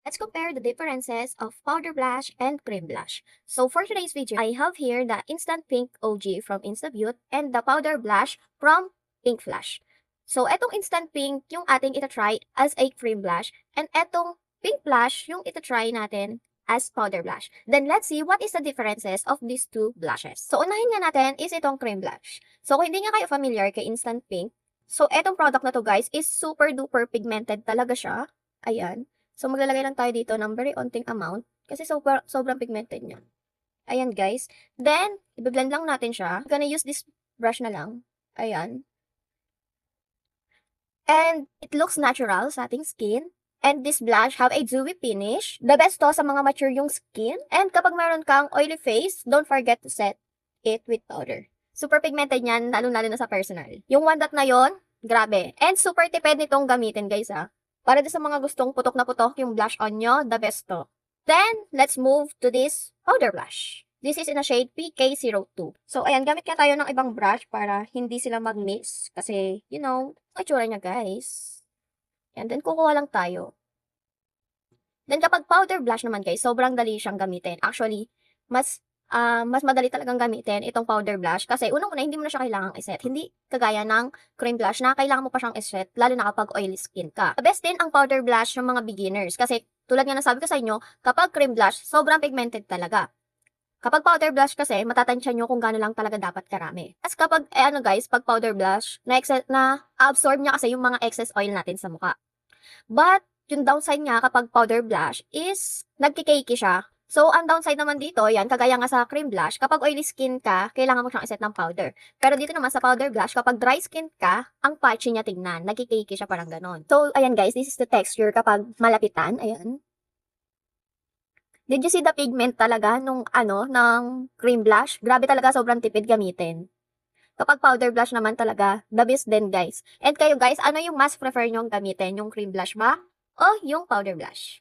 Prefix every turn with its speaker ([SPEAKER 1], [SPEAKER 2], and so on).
[SPEAKER 1] Let's compare the differences of powder blush and cream blush. So for today's video, I have here the Instant Pink OG from Instabeauty and the powder blush from Pink Flash. So etong Instant Pink yung ating itatry as a cream blush and etong Pink Blush yung itatry natin as powder blush. Then let's see what is the differences of these two blushes. So unahin nga natin is itong cream blush. So kung hindi nga kayo familiar kay Instant Pink, so etong product na to guys is super duper pigmented talaga siya. Ayan. So, maglalagay lang tayo dito ng very onting amount kasi sobrang pigmented niya. Ayan, guys. Then, i-blend lang natin siya. I'm gonna use this brush na lang. Ayan. And, it looks natural sa ating skin. And this blush have a dewy finish. The best to sa mga mature yung skin. And kapag meron kang oily face, don't forget to set it with powder. Super pigmented niyan, lalo-lalo na sa personal. Yung one dot na yon, grabe. And super tipid nitong gamitin, guys, Para sa mga gustong putok na putok yung blush on nyo, the best to. Then, let's move to this powder blush. This is in a shade PK02. So, ayan, gamit nga tayo ng ibang brush para hindi sila mag-mix. Kasi, you know, ang itsura niya, guys. And then, kukuha lang tayo. Then, kapag powder blush naman, guys, sobrang dali siyang gamitin. Actually, mas madali talagang gamitin itong powder blush kasi unang-una hindi mo na siya kailangang iset. Hindi kagaya ng cream blush na kailangan mo pa siyang iset lalo na kapag oily skin ka. The best din ang powder blush ng mga beginners kasi tulad nga nasabi ko sa inyo, kapag cream blush, sobrang pigmented talaga. Kapag powder blush kasi, matatansya nyo kung gaano lang talaga dapat karami. As kapag, guys, pag powder blush, na-absorb niya kasi yung mga excess oil natin sa mukha. But, yung downside niya kapag powder blush is, nagkikakey siya. So, ang downside naman dito, yan, kagaya nga sa cream blush, kapag oily skin ka, kailangan mo siyang iset ng powder. Pero dito naman sa powder blush, kapag dry skin ka, ang patchy niya tignan, nagkikakey siya parang ganon. So, ayan guys, this is the texture kapag malapitan, ayan. Did you see the pigment talaga ng cream blush? Grabe talaga, sobrang tipid gamitin. Kapag powder blush naman talaga, the best din guys. And kayo guys, ano yung mas prefer nyong gamitin? Yung cream blush ba? O yung powder blush?